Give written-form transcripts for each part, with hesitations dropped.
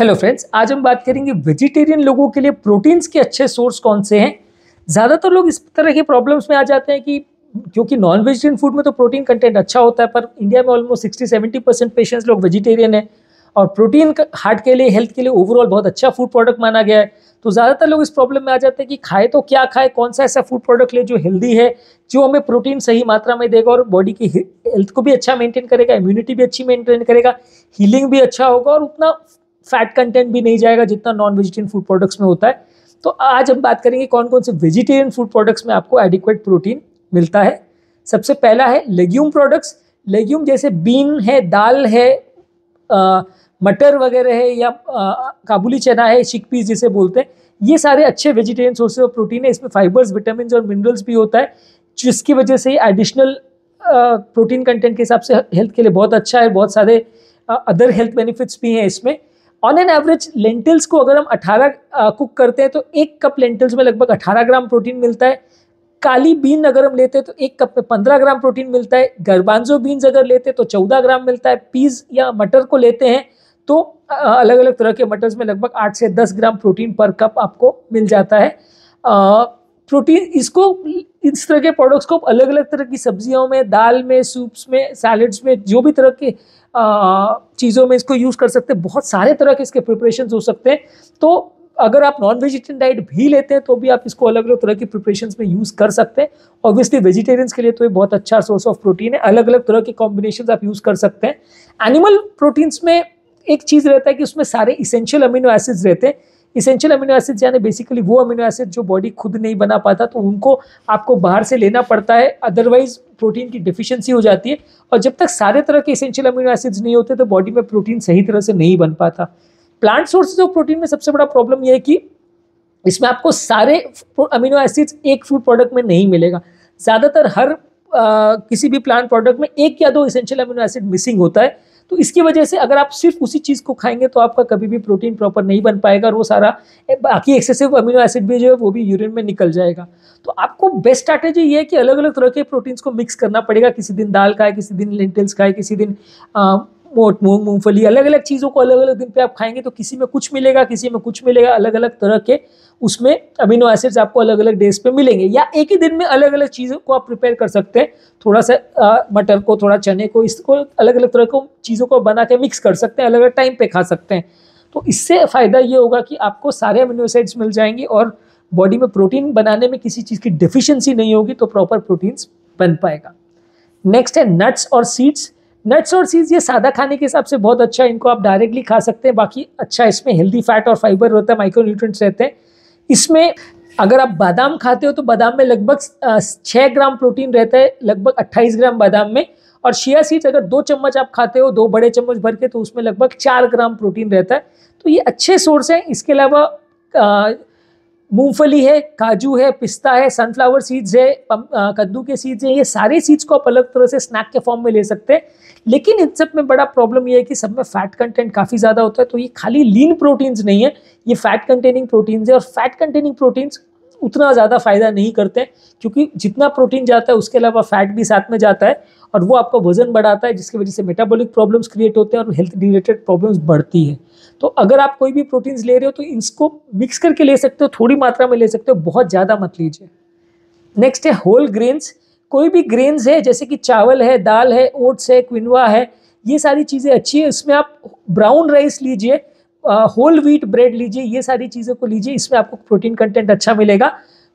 Hello friends, आज हम बात करेंगे वेजिटेरियन लोगों के लिए प्रोटीन्स के अच्छे सोर्स कौन से हैं। ज़्यादातर लोग इस तरह की प्रॉब्लम्स में आ जाते हैं कि क्योंकि नॉन वेजिटेरियन फूड में तो प्रोटीन कंटेंट अच्छा होता है, पर इंडिया में ऑलमोस्ट 60-70% पेशेंट्स लोग वेजिटेरियन है और प्रोटीन हार्ट के लिए, हेल्थ के लिए ओवरऑल बहुत अच्छा फूड प्रोडक्ट माना गया है। तो ज़्यादातर लोग इस प्रॉब्लम में आ जाते हैं कि खाए तो क्या खाए, कौन सा ऐसा फूड प्रोडक्ट ले जो हेल्दी है, जो हमें प्रोटीन सही मात्रा में देगा और बॉडी की हेल्थ को भी अच्छा मेंटेन करेगा, इम्यूनिटी भी अच्छी मेंटेन करेगा, हीलिंग भी अच्छा होगा और उतना फैट कंटेंट भी नहीं जाएगा जितना नॉन वेजिटेरियन फूड प्रोडक्ट्स में होता है। तो आज हम बात करेंगे कौन कौन से वेजिटेरियन फूड प्रोडक्ट्स में आपको एडिक्वेट प्रोटीन मिलता है। सबसे पहला है लेग्यूम प्रोडक्ट्स। लेग्यूम जैसे बीन है, दाल है, मटर वगैरह है या काबुली चना है, चिकपीस जिसे बोलते हैं, ये सारे अच्छे वेजिटेरियन सोर्सेज ऑफ प्रोटीन है। इसमें फाइबर्स, विटामिन और मिनरल्स भी होता है, जिसकी वजह से एडिशनल प्रोटीन कंटेंट के हिसाब से हेल्थ के लिए बहुत अच्छा है। बहुत सारे अदर हेल्थ बेनिफिट्स भी हैं इसमें। ऑन एन एवरेज लेंटिल्स को अगर हम 18 कुक करते हैं तो 1 कप लेंटिल्स में लगभग 18 ग्राम प्रोटीन मिलता है। काली बीन अगर हम लेते हैं तो 1 कप में 15 ग्राम प्रोटीन मिलता है। गर्बांजो बीन्स अगर लेते हैं तो 14 ग्राम मिलता है। पीज या मटर को लेते हैं तो अलग अलग तरह के मटर्स में लगभग 8 से 10 ग्राम प्रोटीन पर कप आपको मिल जाता है। प्रोटीन इसको, इस तरह के प्रोडक्ट्स को अलग अलग तरह की सब्जियों में, दाल में, सूप्स में, सैलड्स में, जो भी तरह के चीज़ों में इसको यूज़ कर सकते हैं। बहुत सारे तरह के इसके प्रिपरेशंस हो सकते हैं। तो अगर आप नॉन वेजिटेरियन डाइट भी लेते हैं तो भी आप इसको अलग अलग तरह की प्रिपरेशंस में यूज़ कर सकते हैं। ऑब्वियसली वेजिटेरियंस के लिए तो ये बहुत अच्छा सोर्स ऑफ प्रोटीन है। अलग अलग तरह के कॉम्बिनेशंस आप यूज़ कर सकते हैं। एनिमल प्रोटीन्स में एक चीज़ रहता है कि उसमें सारे इसेंशियल अमीनो एसिड्स रहते हैं। इसेंशियल अमीनो एसिड्स यानी बेसिकली वो अमीनो एसिड जो बॉडी खुद नहीं बना पाता, तो उनको आपको बाहर से लेना पड़ता है, अदरवाइज प्रोटीन की डिफिशियंसी हो जाती है। और जब तक सारे तरह के इसेंशियल अमीनो एसिड्स नहीं होते तो बॉडी में प्रोटीन सही तरह से नहीं बन पाता। प्लांट सोर्सेज ऑफ प्रोटीन में सबसे बड़ा प्रॉब्लम यह है कि इसमें आपको सारे अमीनो एसिड्स एक फूड प्रोडक्ट में नहीं मिलेगा। ज़्यादातर हर किसी भी प्लांट प्रोडक्ट में 1 या 2 इसेंशियल अमीनो एसिड मिसिंग होता है। तो इसकी वजह से अगर आप सिर्फ उसी चीज़ को खाएंगे तो आपका कभी भी प्रोटीन प्रॉपर नहीं बन पाएगा और वो सारा बाकी एक्सेसिव अमीनो एसिड भी जो है वो भी यूरिन में निकल जाएगा। तो आपको बेस्ट स्ट्रैटेजी ये है कि अलग अलग तरह के प्रोटीन्स को मिक्स करना पड़ेगा। किसी दिन दाल खाए, किसी दिन लेंटिल्स खाए, किसी दिन मोट, मूंग, मूंगफली, अलग अलग चीज़ों को अलग अलग दिन पे आप खाएंगे तो किसी में कुछ मिलेगा, किसी में कुछ मिलेगा। अलग अलग तरह के उसमें अमीनो एसिड्स आपको अलग अलग डेज पे मिलेंगे, या एक ही दिन में अलग अलग चीज़ों को आप प्रिपेयर कर सकते हैं। थोड़ा सा मटर को, थोड़ा चने को, इसको अलग अलग तरह को चीज़ों को बना के मिक्स कर सकते हैं, अलग अलग टाइम पे खा सकते हैं। तो इससे फ़ायदा ये होगा कि आपको सारे अमीनो एसिड्स मिल जाएंगे और बॉडी में प्रोटीन बनाने में किसी चीज़ की डिफिशियंसी नहीं होगी, तो प्रॉपर प्रोटीन्स बन पाएगा। नेक्स्ट है नट्स और सीड्स। नट्स और सीड्स ये सादा खाने के हिसाब से बहुत अच्छा है, इनको आप डायरेक्टली खा सकते हैं। बाकी अच्छा इसमें हेल्दी फैट और फाइबर होता है, माइक्रोन्यूट्रिएंट्स रहते हैं। इसमें अगर आप बादाम खाते हो तो बादाम में लगभग 6 ग्राम प्रोटीन रहता है, लगभग 28 ग्राम बादाम में। और चिया सीड्स अगर 2 चम्मच आप खाते हो, 2 बड़े चम्मच भर के, तो उसमें लगभग 4 ग्राम प्रोटीन रहता है। तो ये अच्छे सोर्स हैं। इसके अलावा मूंगफली है, काजू है, पिस्ता है, सनफ्लावर सीड्स है, कद्दू के सीड्स हैं। ये सारे सीड्स को आप अलग तरह से स्नैक के फॉर्म में ले सकते हैं। लेकिन इन सब में बड़ा प्रॉब्लम ये है कि सब में फैट कंटेंट काफ़ी ज़्यादा होता है। तो ये खाली लीन प्रोटीन्स नहीं है, ये फैट कंटेनिंग प्रोटीन्स है। और फैट कंटेनिंग प्रोटीन्स उतना ज़्यादा फायदा नहीं करते, क्योंकि जितना प्रोटीन जाता है उसके अलावा फैट भी साथ में जाता है और वो आपका वजन बढ़ाता है, जिसकी वजह से मेटाबॉलिक प्रॉब्लम्स क्रिएट होते हैं और हेल्थ रिलेटेड प्रॉब्लम्स बढ़ती है। तो अगर आप कोई भी प्रोटीन्स ले रहे हो तो इसको मिक्स करके ले सकते हो, थोड़ी मात्रा में ले सकते हो, बहुत ज़्यादा मत लीजिए। नेक्स्ट है होल ग्रेन्स। कोई भी ग्रेन्स है जैसे कि चावल है, दाल है, ओट्स है, क्विनोआ है, ये सारी चीज़ें अच्छी है। इसमें आप ब्राउन राइस लीजिए, होल व्हीट ब्रेड लीजिए, ये सारी चीज़ों को लीजिए, इसमें आपको प्रोटीन कंटेंट अच्छा मिलेगा।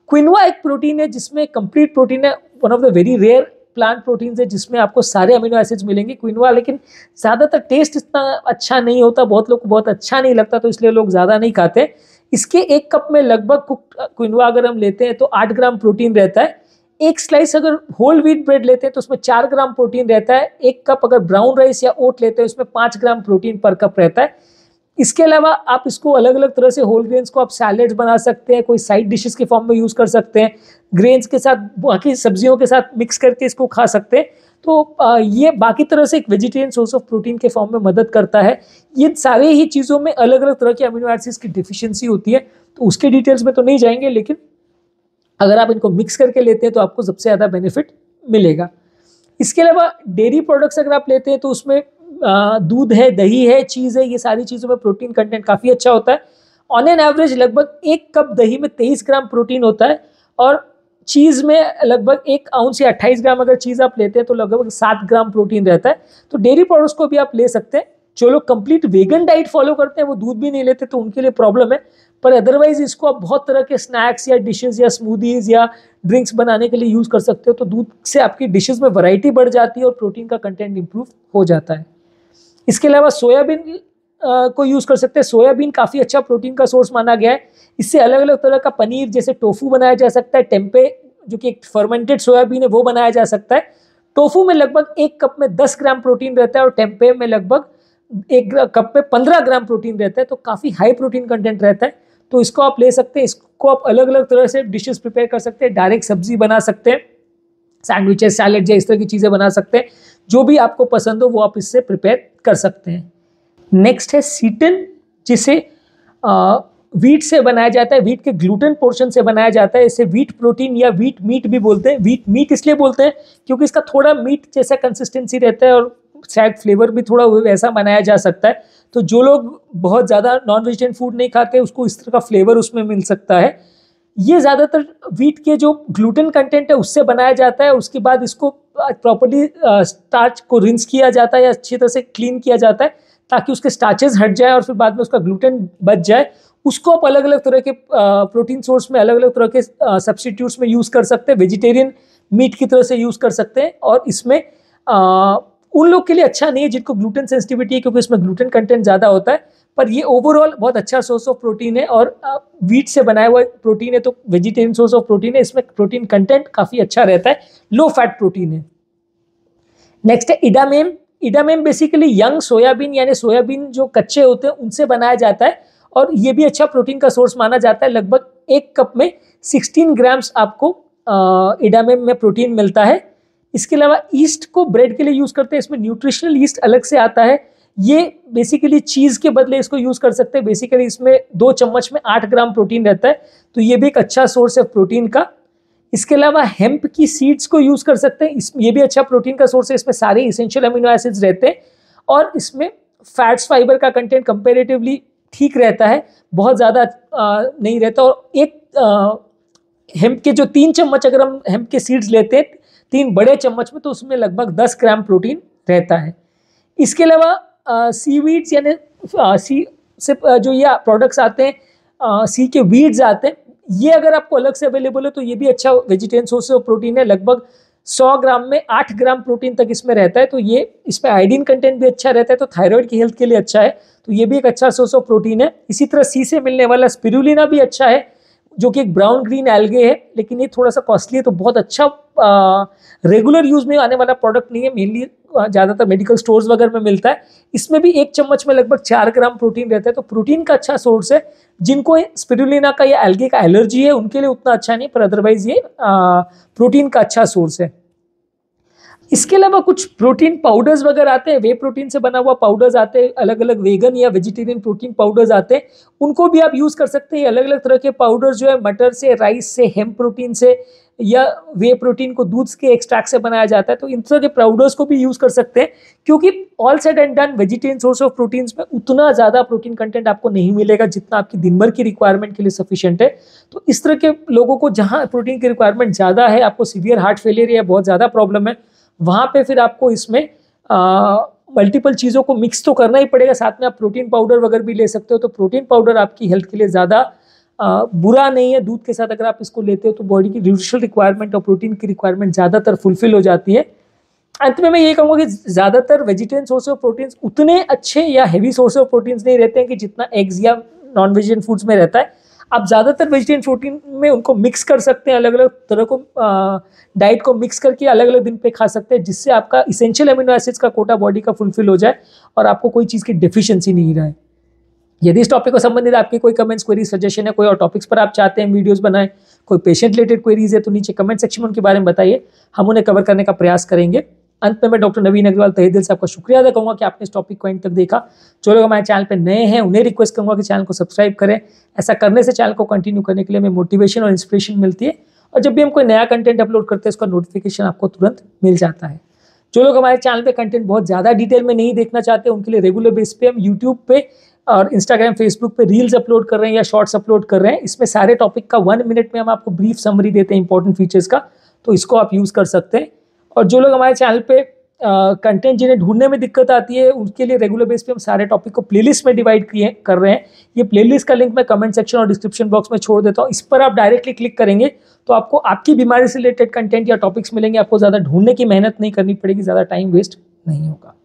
क्विनोआ एक प्रोटीन है जिसमें कंप्लीट प्रोटीन है, one of the very rare plant proteins है जिसमें आपको सारे अमीनो एसिड्स मिलेंगे क्विनोआ। लेकिन ज़्यादातर टेस्ट इतना अच्छा नहीं होता, बहुत लोग को बहुत अच्छा नहीं लगता, तो इसलिए लोग ज़्यादा नहीं खाते। इसके 1 कप में लगभग कुक्ड क्विनोआ अगर हम लेते हैं तो 8 ग्राम प्रोटीन रहता है। 1 स्लाइस अगर होल व्हीट ब्रेड लेते हैं तो उसमें 4 ग्राम प्रोटीन रहता है। 1 कप अगर ब्राउन राइस या ओट लेते हैं उसमें 5 ग्राम प्रोटीन पर कप रहता है। इसके अलावा आप इसको अलग अलग तरह से होल ग्रेन्स को आप सैलेड्स बना सकते हैं, कोई साइड डिशेस के फॉर्म में यूज़ कर सकते हैं, ग्रेन्स के साथ, बाकी सब्जियों के साथ मिक्स करके इसको खा सकते हैं। तो ये बाकी तरह से एक वेजिटेरियन सोर्स ऑफ प्रोटीन के फॉर्म में मदद करता है। ये सारे ही चीज़ों में अलग अलग तरह के अमीनो एसिड्स की डिफिशियंसी होती है, तो उसके डिटेल्स में तो नहीं जाएंगे, लेकिन अगर आप इनको मिक्स करके लेते हैं तो आपको सबसे ज़्यादा बेनिफिट मिलेगा। इसके अलावा डेयरी प्रोडक्ट्स अगर आप लेते हैं तो उसमें दूध है, दही है, चीज़ है, ये सारी चीज़ों में प्रोटीन कंटेंट काफ़ी अच्छा होता है। ऑन एन एवरेज लगभग 1 कप दही में 23 ग्राम प्रोटीन होता है और चीज़ में लगभग 1 आउंस या 28 ग्राम अगर चीज़ आप लेते हैं तो लगभग 7 ग्राम प्रोटीन रहता है। तो डेयरी प्रोडक्ट्स को भी आप ले सकते हैं। जो लोग कंप्लीट वेगन डाइट फॉलो करते हैं वो दूध भी नहीं लेते तो उनके लिए प्रॉब्लम है, पर अदरवाइज इसको आप बहुत तरह के स्नैक्स या डिशेस या स्मूदीज या ड्रिंक्स बनाने के लिए यूज़ कर सकते हो। तो दूध से आपकी डिशेस में वैरायटी बढ़ जाती है और प्रोटीन का कंटेंट इंप्रूव हो जाता है। इसके अलावा सोयाबीन को यूज़ कर सकते हैं। सोयाबीन काफ़ी अच्छा प्रोटीन का सोर्स माना गया है। इससे अलग अलग तरह का पनीर जैसे टोफू बनाया जा सकता है। टेम्पे जो कि एक फर्मेंटेड सोयाबीन है वो बनाया जा सकता है। टोफू में लगभग 1 कप में 10 ग्राम प्रोटीन रहता है और टेम्पे में लगभग 1 कप में 15 ग्राम प्रोटीन रहता है। तो काफ़ी हाई प्रोटीन कंटेंट रहता है। तो इसको आप ले सकते हैं। इसको आप अलग अलग तरह से डिशेस प्रिपेयर कर सकते हैं। डायरेक्ट सब्जी बना सकते हैं, सैंडविचेस, सैलेड या इस तरह की चीज़ें बना सकते हैं। जो भी आपको पसंद हो वो आप इससे प्रिपेयर कर सकते हैं। नेक्स्ट है सीटन, जिसे वीट से बनाया जाता है। वीट के ग्लूटेन पोर्शन से बनाया जाता है। इसे वीट प्रोटीन या वीट मीट भी बोलते हैं। वीट मीट इसलिए बोलते हैं क्योंकि इसका थोड़ा मीट जैसा कंसिस्टेंसी रहता है और शायद फ्लेवर भी थोड़ा वैसा बनाया जा सकता है। तो जो लोग बहुत ज़्यादा नॉन वेजिटेरियन फूड नहीं खाते उसको इस तरह का फ्लेवर उसमें मिल सकता है। ये ज़्यादातर वीट के जो ग्लूटेन कंटेंट है उससे बनाया जाता है। उसके बाद इसको प्रॉपर्ली स्टार्च को रिंस किया जाता है या अच्छी तरह से क्लीन किया जाता है ताकि उसके स्टार्चेस हट जाए और फिर बाद में उसका ग्लूटेन बच जाए। उसको आप अलग अलग तरह के प्रोटीन सोर्स में, अलग अलग तरह के सब्स्टिट्यूट्स में यूज़ कर सकते हैं। वेजिटेरियन मीट की तरह से यूज़ कर सकते हैं और इसमें उन लोग के लिए अच्छा नहीं है जिनको ग्लूटेन सेंसिटिविटी है क्योंकि इसमें ग्लूटेन कंटेंट ज़्यादा होता है। पर ये ओवरऑल बहुत अच्छा सोर्स ऑफ प्रोटीन है और वीट से बनाया हुआ प्रोटीन है तो वेजिटेरियन सोर्स ऑफ प्रोटीन है। इसमें प्रोटीन कंटेंट काफ़ी अच्छा रहता है, लो फैट प्रोटीन है। नेक्स्ट है इडामेम। इडामेम बेसिकली यंग सोयाबीन यानी सोयाबीन जो कच्चे होते हैं उनसे बनाया जाता है और ये भी अच्छा प्रोटीन का सोर्स माना जाता है। लगभग 1 कप में 16 ग्राम्स आपको इडामेम में प्रोटीन मिलता है। इसके अलावा ईस्ट को ब्रेड के लिए यूज़ करते हैं। इसमें न्यूट्रिशनल ईस्ट अलग से आता है। ये बेसिकली चीज़ के बदले इसको यूज़ कर सकते हैं। बेसिकली इसमें 2 चम्मच में 8 ग्राम प्रोटीन रहता है तो ये भी एक अच्छा सोर्स है प्रोटीन का। इसके अलावा हेम्प की सीड्स को यूज़ कर सकते हैं। ये भी अच्छा प्रोटीन का सोर्स है। इसमें सारे इसेंशियल अमीनो एसिड्स रहते हैं और इसमें फैट्स फाइबर का कंटेंट कंपेरेटिवली ठीक रहता है, बहुत ज़्यादा नहीं रहता। और एक हेम्प के जो 3 चम्मच अगर हम हेम्प के सीड्स लेते हैं 3 बड़े चम्मच में तो उसमें लगभग 10 ग्राम प्रोटीन रहता है। इसके अलावा सीवीड्स यानी सी से जो ये प्रोडक्ट्स आते हैं, सी के वीड्स आते हैं, ये अगर आपको अलग से अवेलेबल है तो ये भी अच्छा वेजिटेरियन सोर्स ऑफ प्रोटीन है। लगभग 100 ग्राम में 8 ग्राम प्रोटीन तक इसमें रहता है तो ये इसमें आयोडीन कंटेंट भी अच्छा रहता है तो थायराइड की हेल्थ के लिए अच्छा है। तो ये भी एक अच्छा सोर्स ऑफ प्रोटीन है। इसी तरह सी से मिलने वाला स्पिरुलिना भी अच्छा है जो कि एक ब्राउन ग्रीन एल्गे है, लेकिन ये थोड़ा सा कॉस्टली है तो बहुत अच्छा रेगुलर यूज में आने वाला प्रोडक्ट नहीं है। मेनली ज़्यादातर मेडिकल स्टोर्स वगैरह में मिलता है। इसमें भी 1 चम्मच में लगभग 4 ग्राम प्रोटीन रहता है तो प्रोटीन का अच्छा सोर्स है। जिनको स्पिरुलिना का या एल्गे का एलर्जी है उनके लिए उतना अच्छा नहीं, पर अदरवाइज ये प्रोटीन का अच्छा सोर्स है। इसके अलावा कुछ प्रोटीन पाउडर्स वगैरह आते हैं, वे प्रोटीन से बना हुआ पाउडर्स आते हैं, अलग अलग वेगन या वेजिटेरियन प्रोटीन पाउडर्स आते हैं, उनको भी आप यूज़ कर सकते हैं। अलग अलग तरह के पाउडर्स जो है मटर से, राइस से, हेम्प प्रोटीन से या वे प्रोटीन को दूध के एक्सट्रैक्ट से बनाया जाता है तो इन तरह के पाउडर्स को भी यूज़ कर सकते हैं क्योंकि all said and done vegetarian source of proteins में उतना ज़्यादा प्रोटीन कंटेंट आपको नहीं मिलेगा जितना आपकी दिन भर की रिक्वायरमेंट के लिए सफिशिएंट है। तो इस तरह के लोगों को जहाँ प्रोटीन की रिक्वायरमेंट ज़्यादा है, आपको सीवियर हार्ट फेलियर या बहुत ज़्यादा प्रॉब्लम है, वहाँ पे फिर आपको इसमें मल्टीपल चीज़ों को मिक्स तो करना ही पड़ेगा। साथ में आप प्रोटीन पाउडर वगैरह भी ले सकते हो तो प्रोटीन पाउडर आपकी हेल्थ के लिए ज़्यादा बुरा नहीं है। दूध के साथ अगर आप इसको लेते हो तो बॉडी की न्यूट्रिशनल रिक्वायरमेंट और प्रोटीन की रिक्वायरमेंट ज़्यादातर फुलफिल हो जाती है। अंत में मैं ये कहूँगा कि ज़्यादातर वेजिटेरियन सोर्स ऑफ प्रोटीन्स उतने अच्छे या हैवी सोर्स ऑफ प्रोटीन्स नहीं रहते हैं कि जितना एग्स या नॉन वेजिटेरियन फूड्स में रहता है। आप ज़्यादातर वेजिटेरियन प्रोटीन में उनको मिक्स कर सकते हैं, अलग अलग तरह को डाइट को मिक्स करके अलग अलग दिन पे खा सकते हैं जिससे आपका इसेंशियल अमीनो एसिड्स का कोटा बॉडी का फुलफिल हो जाए और आपको कोई चीज़ की डेफिशिएंसी नहीं रहे। यदि इस टॉपिक को संबंधित आपकी कोई कमेंट्स, क्वेरी, सजेशन है, कोई और टॉपिक्स पर आप चाहते हैं वीडियोस बनाएं, कोई पेशेंट रिलेटेड क्वेरीज है तो नीचे कमेंट सेक्शन में उनके बारे में बताइए, हम उन्हें कवर करने का प्रयास करेंगे। अंत में मैं डॉक्टर नवीन अग्रवाल तहे दिल से आपका शुक्रिया अदा करूँगा कि आपने इस टॉपिक को एंड तक देखा। जो लोग हमारे चैनल पर नए हैं उन्हें रिक्वेस्ट करूँगा कि चैनल को सब्सक्राइब करें। ऐसा करने से चैनल को कंटिन्यू करने के लिए हमें मोटिवेशन और इंस्पिरेशन मिलती है और जब भी हम कोई नया कंटेंट अपलोड करते हैं उसका नोटिफिकेशन आपको तुरंत मिल जाता है। जो लोग हमारे चैनल पे कंटेंट बहुत ज़्यादा डिटेल में नहीं देखना चाहते, उनके लिए रेगुलर बेस पे हम यूट्यूब पे और इंस्टाग्राम, फेसबुक पे रील्स अपलोड कर रहे हैं या शॉर्ट्स अपलोड कर रहे हैं। इसमें सारे टॉपिक का 1 मिनट में हम आपको ब्रीफ समरी देते हैं इंपॉर्टेंट फीचर्स का, तो इसको आप यूज़ कर सकते हैं। और जो लोग हमारे चैनल पे कंटेंट जिन्हें ढूंढने में दिक्कत आती है, उनके लिए रेगुलर बेस पे हम सारे टॉपिक को प्लेलिस्ट में डिवाइड कर रहे हैं। ये प्लेलिस्ट का लिंक मैं कमेंट सेक्शन और डिस्क्रिप्शन बॉक्स में छोड़ देता हूँ। इस पर आप डायरेक्टली क्लिक करेंगे तो आपको आपकी बीमारी से रिलेटेड कंटेंट या टॉपिक्स मिलेंगे। आपको ज़्यादा ढूंढने की मेहनत नहीं करनी पड़ेगी, ज़्यादा टाइम वेस्ट नहीं होगा।